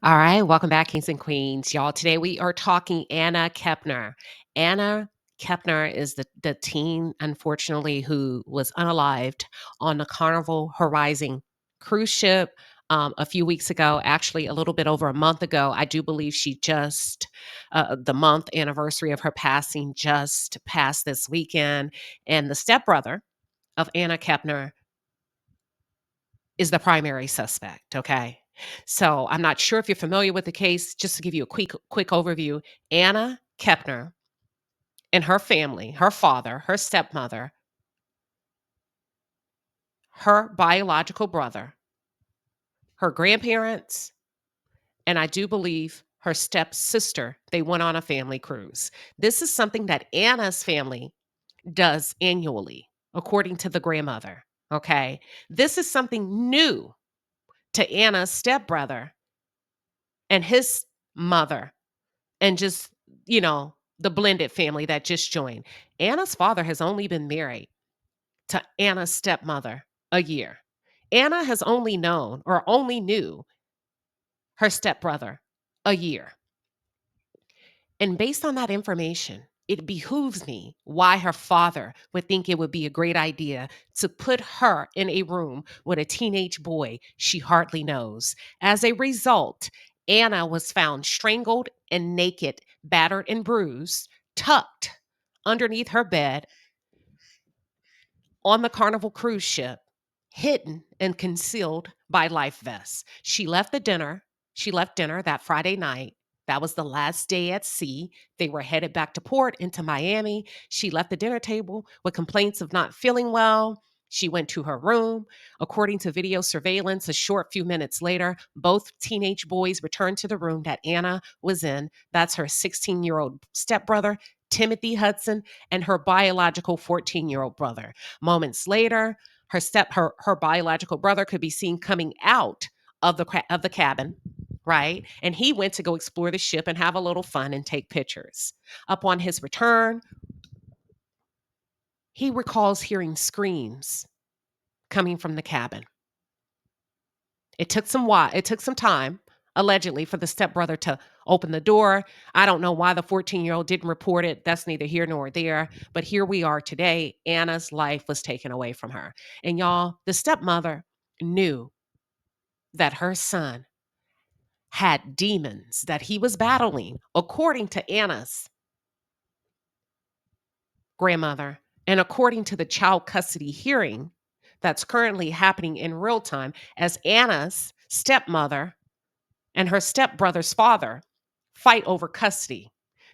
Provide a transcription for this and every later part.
All right, welcome back, kings and queens. Y'all, today we are talking Anna Kepner. Anna Kepner is the teen, unfortunately, who was unalived on the Carnival Horizon cruise ship a few weeks ago, actually, a little bit over a month ago. I do believe she just, the month anniversary of her passing just passed this weekend. And the stepbrother of Anna Kepner is the primary suspect, okay? So I'm not sure if you're familiar with the case. Just to give you a quick overview, Anna Kepner and her family, her father, her stepmother, her biological brother, her grandparents, and I do believe her stepsister, they went on a family cruise. This is something that Anna's family does annually, according to the grandmother, okay? This is something new to Anna's stepbrother and his mother and just, the blended family that just joined. Anna's father has only been married to Anna's stepmother a year. Anna has only known or only knew her stepbrother a year. And based on that information, it behooves me why her father would think it would be a great idea to put her in a room with a teenage boy she hardly knows. As a result, Anna was found strangled and naked, battered and bruised, tucked underneath her bed on the Carnival cruise ship, hidden and concealed by life vests. She left dinner that Friday night. That was the last day at sea. They were headed back to port into Miami. She left the dinner table with complaints of not feeling well. She went to her room. According to video surveillance, a short few minutes later, both teenage boys returned to the room that Anna was in. That's her 16-year-old stepbrother, Timothy Hudson, and her biological 14-year-old brother. Moments later, her biological brother could be seen coming out of the cabin, right? And he went to go explore the ship and have a little fun and take pictures. Upon his return, he recalls hearing screams coming from the cabin. It took some time, allegedly, for the stepbrother to open the door. I don't know why the 14-year-old didn't report it. That's neither here nor there. But here we are today. Anna's life was taken away from her. And y'all, the stepmother knew that her son had demons that he was battling, according to Anna's grandmother, and according to the child custody hearing that's currently happening in real time, as Anna's stepmother and her stepbrother's father fight over custody.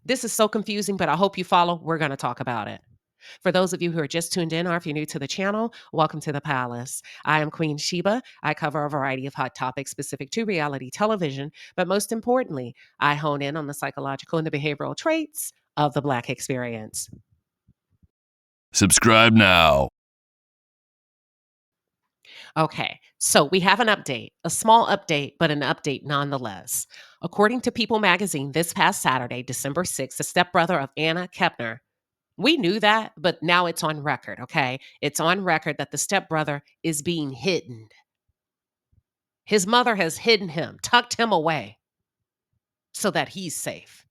This is so confusing, but I hope you follow. We're going to talk about it. For those of you who are just tuned in, or if you're new to the channel, welcome to the palace. I am Queen Sheba. I cover a variety of hot topics specific to reality television, but most importantly, I hone in on the psychological and the behavioral traits of the Black experience. Subscribe now. Okay, so we have an update, a small update, but an update nonetheless. According to People magazine, this past Saturday, December 6th, the stepbrother of Anna Kepner, we knew that, but now it's on record, okay? It's on record that the stepbrother is being hidden. His mother has hidden him, tucked him away so that he's safe.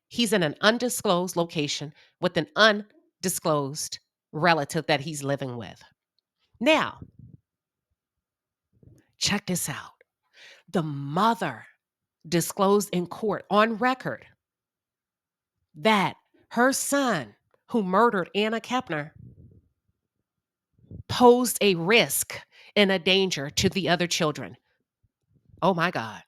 He's in an undisclosed location with an undisclosed relative that he's living with. Now, check this out. The mother disclosed in court on record that her son, who murdered Anna Kepner, posed a risk and a danger to the other children. Oh my God.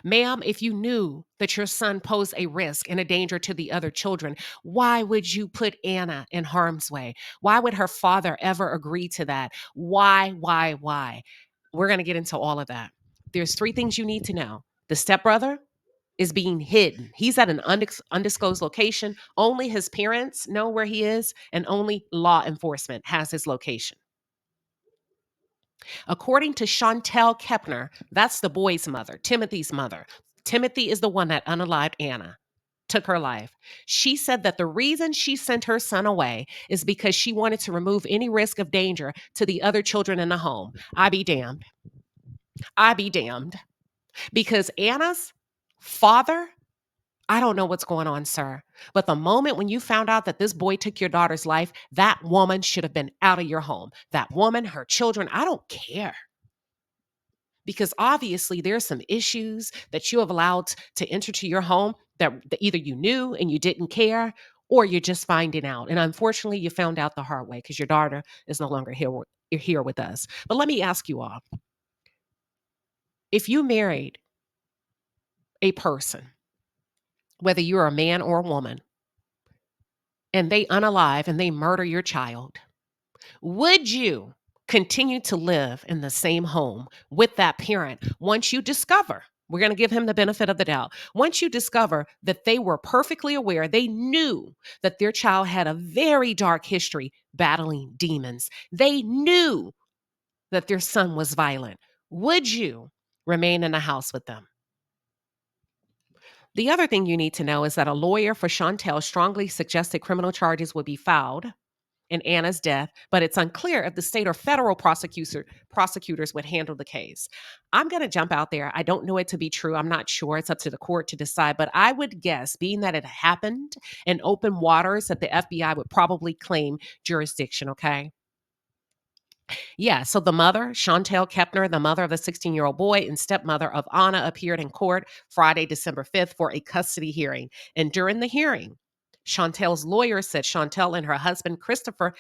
Ma'am, if you knew that your son posed a risk and a danger to the other children, why would you put Anna in harm's way? Why would her father ever agree to that? Why? We're going to get into all of that. There's three things you need to know. The stepbrother is being hidden. He's at an undisclosed location. Only his parents know where he is, and only law enforcement has his location. According to Chantel Kepner, that's the boy's mother, Timothy's mother. Timothy is the one that unalived Anna, took her life. She said that the reason she sent her son away is because she wanted to remove any risk of danger to the other children in the home. I be damned. Because Anna's Father, I don't know what's going on, sir. But the moment when you found out that this boy took your daughter's life, that woman should have been out of your home. That woman, her children, I don't care. Because obviously there's some issues that you have allowed to enter to your home that either you knew and you didn't care, or you're just finding out. And unfortunately, you found out the hard way because your daughter is no longer here with us. But let me ask you all, if you married a person, whether you're a man or a woman, and they unalive and they murder your child, would you continue to live in the same home with that parent once you discover? We're going to give him the benefit of the doubt. Once you discover that they were perfectly aware, they knew that their child had a very dark history battling demons. They knew that their son was violent. Would you remain in the house with them? The other thing you need to know is that a lawyer for Chantel strongly suggested criminal charges would be filed in Anna's death, but it's unclear if the state or federal prosecutors would handle the case. I'm going to jump out there. I don't know it to be true. I'm not sure. It's up to the court to decide, but I would guess, being that it happened in open waters, that the FBI would probably claim jurisdiction, okay? Yeah, so the mother, Chantel Kepner, the mother of the 16-year-old boy and stepmother of Anna, appeared in court Friday, December 5th for a custody hearing. And during the hearing, Chantel's lawyer said Chantel and her husband, Christopher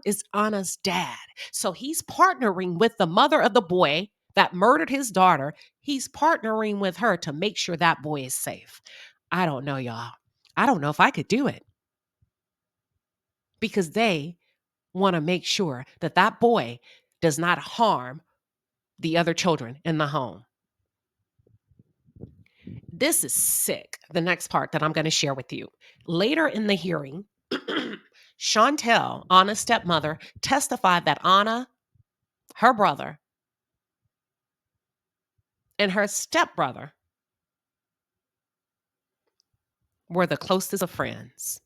is Anna's dad. So he's partnering with the mother of the boy that murdered his daughter. He's partnering with her to make sure that boy is safe. I don't know, y'all. I don't know if I could do it because they want to make sure that that boy does not harm the other children in the home. This is sick. The next part that I'm going to share with you. Later in the hearing, Chantel, Anna's stepmother, testified that Anna, her brother, and her stepbrother were the closest of friends.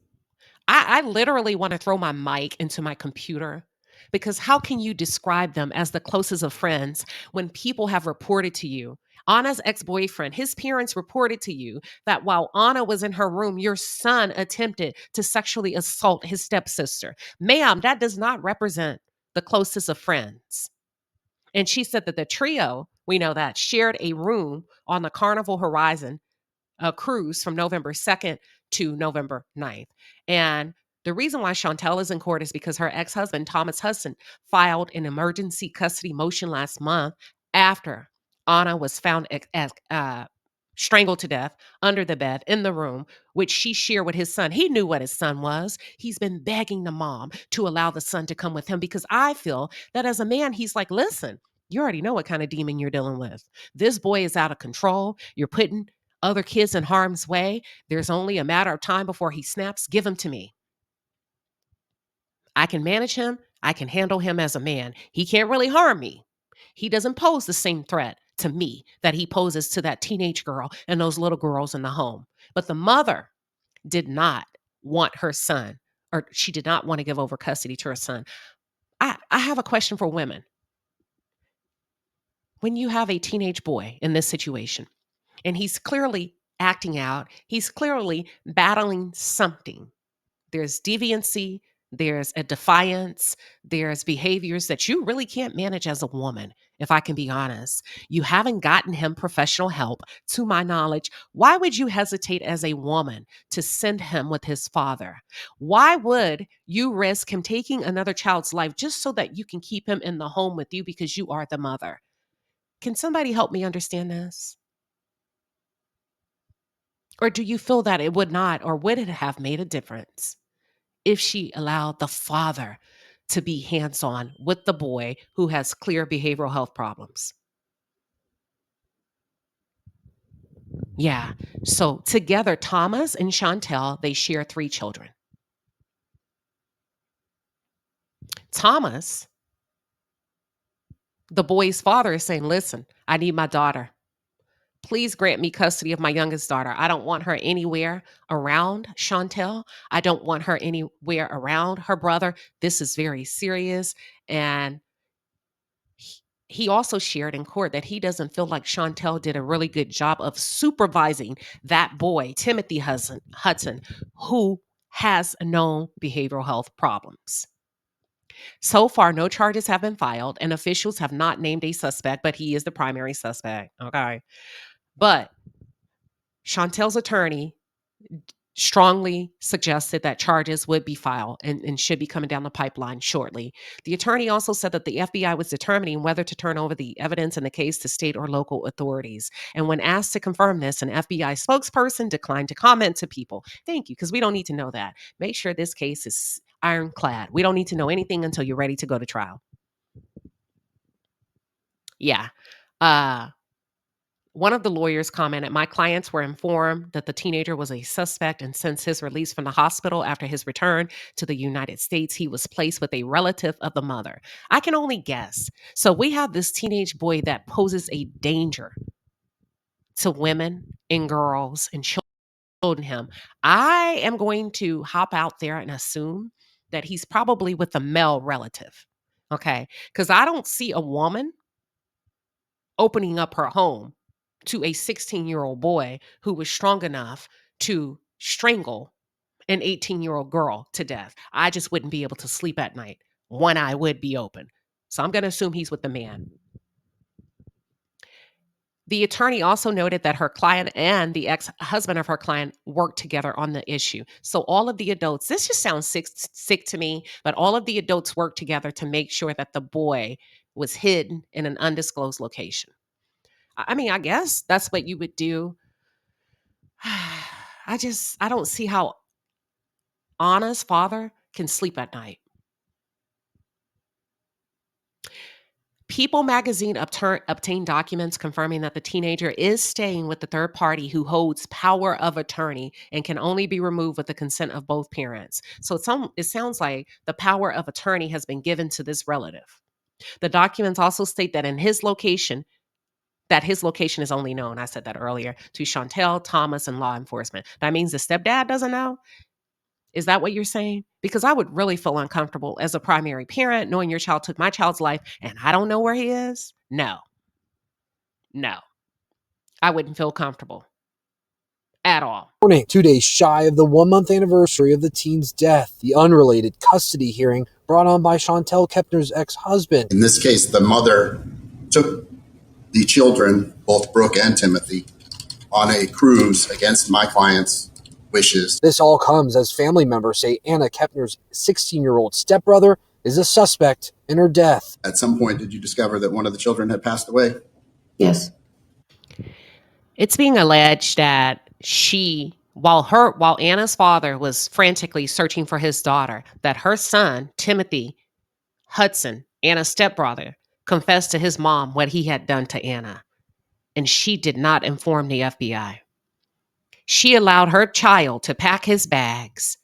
I literally want to throw my mic into my computer because how can you describe them as the closest of friends when people have reported to you? Anna's ex boyfriend, his parents reported to you that while Anna was in her room, your son attempted to sexually assault his stepsister. Ma'am, that does not represent the closest of friends. And she said that the trio, we know that, shared a room on the Carnival Horizon a cruise from November 2nd to November 9th. And the reason why Chantel is in court is because her ex-husband, Thomas Hudson, filed an emergency custody motion last month after Anna was found strangled to death under the bed in the room, which she shared with his son. He knew what his son was. He's been begging the mom to allow the son to come with him because I feel that as a man, he's like, listen, you already know what kind of demon you're dealing with. This boy is out of control. You're putting other kids in harm's way. There's only a matter of time before he snaps. Give him to me. I can manage him. I can handle him as a man. He can't really harm me. He doesn't pose the same threat to me that he poses to that teenage girl and those little girls in the home. But the mother did not want her son, or she did not want to give over custody to her son. I have a question for women. When you have a teenage boy in this situation, and he's clearly acting out, he's clearly battling something. There's deviancy, there's a defiance, there's behaviors that you really can't manage as a woman, if I can be honest. You haven't gotten him professional help, to my knowledge. Why would you hesitate as a woman to send him with his father? Why would you risk him taking another child's life just so that you can keep him in the home with you because you are the mother? Can somebody help me understand this? Or do you feel that it would not, or would it have made a difference if she allowed the father to be hands on with the boy who has clear behavioral health problems? Yeah. So together, Thomas and Chantel, they share 3 children. Thomas, the boy's father, is saying, listen, I need my daughter. Please grant me custody of my youngest daughter. I don't want her anywhere around Chantel. I don't want her anywhere around her brother. This is very serious. And he also shared in court that he doesn't feel like Chantel did a really good job of supervising that boy, Timothy Hudson, who has known behavioral health problems. So far, no charges have been filed, and officials have not named a suspect, but he is the primary suspect. Okay. But Chantel's attorney strongly suggested that charges would be filed and should be coming down the pipeline shortly. The attorney also said that the FBI was determining whether to turn over the evidence in the case to state or local authorities. And when asked to confirm this, an FBI spokesperson declined to comment to People. Thank you, because we don't need to know that. Make sure this case is ironclad. We don't need to know anything until you're ready to go to trial. Yeah. One of the lawyers commented, "My clients were informed that the teenager was a suspect, and since his release from the hospital after his return to the United States, he was placed with a relative of the mother." I can only guess. So we have this teenage boy that poses a danger to women and girls and children. I am going to hop out there and assume that he's probably with a male relative. Okay. Because I don't see a woman opening up her home to a 16-year-old boy who was strong enough to strangle an 18-year-old girl to death. I just wouldn't be able to sleep at night. One eye would be open. So I'm going to assume he's with the man. The attorney also noted that her client and the ex-husband of her client worked together on the issue. So all of the adults, this just sounds sick to me, but all of the adults worked together to make sure that the boy was hidden in an undisclosed location. I mean, I guess that's what you would do. I don't see how Anna's father can sleep at night. People magazine obtained documents confirming that the teenager is staying with the third party who holds power of attorney and can only be removed with the consent of both parents. So it sounds like the power of attorney has been given to this relative. The documents also state that his location is only known, I said that earlier, to Chantel, Thomas, and law enforcement. That means the stepdad doesn't know? Is that what you're saying? Because I would really feel uncomfortable as a primary parent knowing your child took my child's life and I don't know where he is. No, I wouldn't feel comfortable at all. 2 days shy of the 1-month anniversary of the teen's death, the unrelated custody hearing brought on by Chantel Kepner's ex-husband. In this case, the mother took the children, both Brooke and Timothy, on a cruise against my client's wishes. This all comes as family members say Anna Kepner's 16-year-old stepbrother is a suspect in her death. At some point, did you discover that one of the children had passed away? Yes. It's being alleged that while Anna's father was frantically searching for his daughter, that her son, Timothy Hudson, Anna's stepbrother, confessed to his mom what he had done to Anna, and she did not inform the FBI. She allowed her child to pack his bags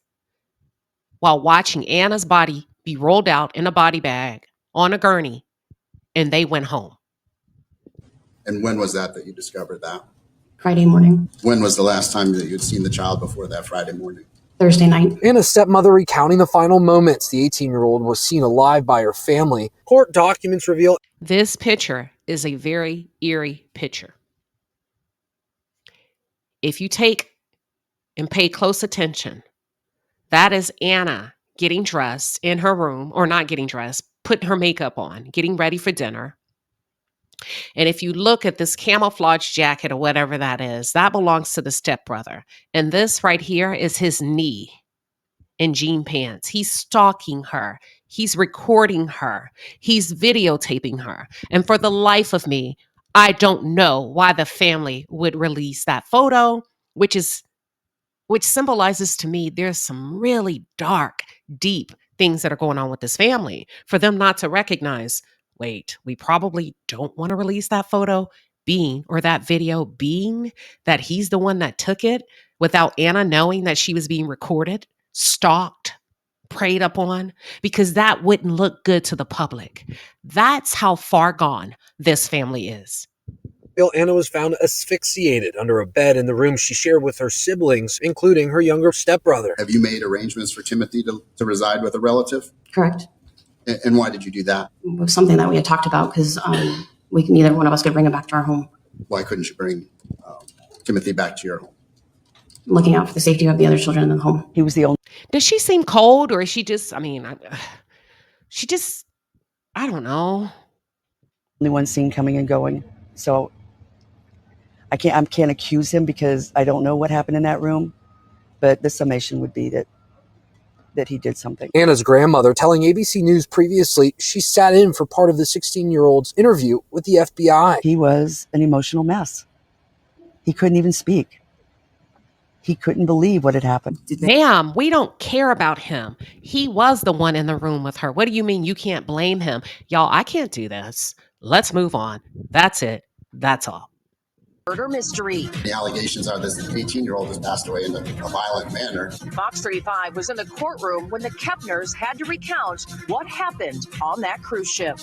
while watching Anna's body be rolled out in a body bag on a gurney, and they went home. And when was that you discovered that? Friday morning. When was the last time that you'd seen the child before that Friday morning? Thursday night. Anna's stepmother recounting the final moments. The 18-year-old was seen alive by her family. Court documents reveal this picture is a very eerie picture. If you take and pay close attention, that is Anna getting dressed in her room, or not getting dressed, putting her makeup on, getting ready for dinner. And if you look at this camouflage jacket or whatever that is, that belongs to the stepbrother. And this right here is his knee in jean pants. He's stalking her. He's recording her. He's videotaping her. And for the life of me, I don't know why the family would release that photo, which symbolizes to me there's some really dark, deep things that are going on with this family. For them not to recognize, wait, we probably don't want to release that photo or that video being that he's the one that took it without Anna knowing that she was being recorded, stalked, preyed upon, because that wouldn't look good to the public. That's how far gone this family is. Anna was found asphyxiated under a bed in the room she shared with her siblings, including her younger stepbrother. Have you made arrangements for Timothy to reside with a relative? Correct. And why did you do that? It was something that we had talked about because neither one of us could bring him back to our home. Why couldn't you bring Timothy back to your home? Looking out for the safety of the other children in the home. He was the only Does she seem cold, or is she just, she just, I don't know. one seen coming and going. So I can't accuse him because I don't know what happened in that room. But the summation would be that he did something. Anna's grandmother telling ABC News previously she sat in for part of the 16-year-old's interview with the FBI. He was an emotional mess. He couldn't even speak. He couldn't believe what had happened. Ma'am, we don't care about him. He was the one in the room with her. What do you mean you can't blame him? Y'all, I can't do this. Let's move on. That's it. That's all. Murder mystery. The allegations are this 18-year-old has passed away in a violent manner. Fox 35 was in the courtroom when the Kepners had to recount what happened on that cruise ship.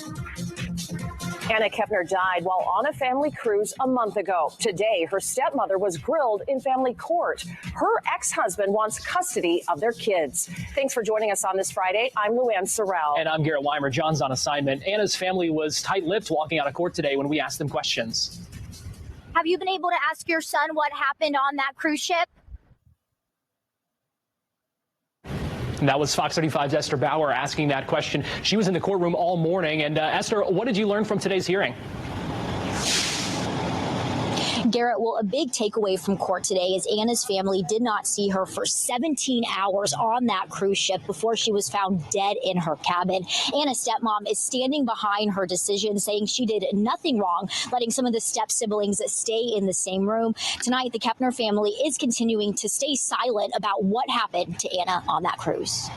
Anna Kepner died while on a family cruise a month ago. Today, her stepmother was grilled in family court. Her ex-husband wants custody of their kids. Thanks for joining us on this Friday. I'm Luann Sorrell. And I'm Garrett Weimer. John's on assignment. Anna's family was tight-lipped walking out of court today when we asked them questions. Have you been able to ask your son what happened on that cruise ship? And that was Fox 35's Esther Bauer asking that question. She was in the courtroom all morning. And Esther, what did you learn from today's hearing? Garrett, well, a big takeaway from court today is Anna's family did not see her for 17 hours on that cruise ship before she was found dead in her cabin. Anna's stepmom is standing behind her decision, saying she did nothing wrong, letting some of the step siblings stay in the same room. Tonight, the Kepner family is continuing to stay silent about what happened to Anna on that cruise.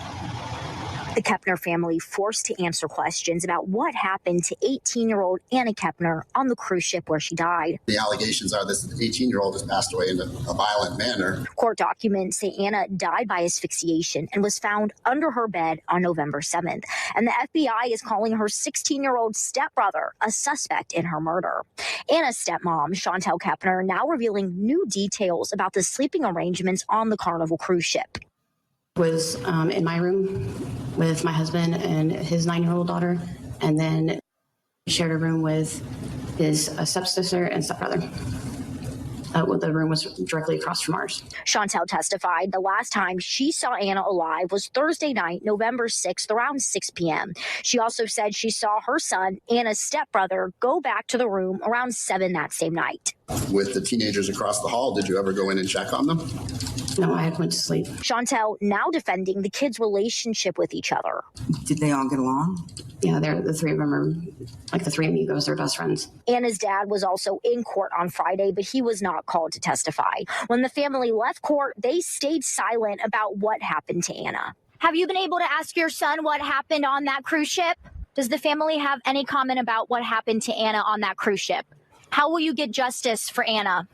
The Kepner family forced to answer questions about what happened to 18-year-old Anna Kepner on the cruise ship where she died. The allegations are this 18-year-old has passed away in a violent manner. Court documents say Anna died by asphyxiation and was found under her bed on November 7th. And the FBI is calling her 16-year-old stepbrother a suspect in her murder. Anna's stepmom, Chantel Kepner, now revealing new details about the sleeping arrangements on the Carnival cruise ship. Was in my room with my husband and his 9-year-old daughter, and then shared a room with his stepsister and stepbrother. The room was directly across from ours. Chantel testified the last time she saw Anna alive was Thursday night, November 6th, around 6 p.m. She also said she saw her son, Anna's stepbrother, go back to the room around 7 that same night. With the teenagers across the hall, did you ever go in and check on them? No, I had went to sleep. Chantel now defending the kids' relationship with each other. Did they all get along? Yeah, the three of them are like the three amigos. They're best friends. Anna's dad was also in court on Friday, but he was not called to testify. When the family left court, they stayed silent about what happened to Anna. Have you been able to ask your son what happened on that cruise ship? Does the family have any comment about what happened to Anna on that cruise ship? How will you get justice for Anna?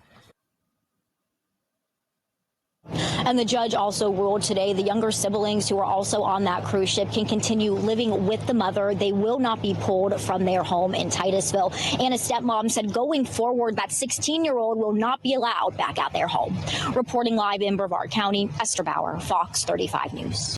And the judge also ruled today the younger siblings who are also on that cruise ship can continue living with the mother. They will not be pulled from their home in Titusville. Anna's stepmom said going forward, that 16-year-old will not be allowed back at their home. Reporting live in Brevard County, Esther Bauer, Fox 35 News.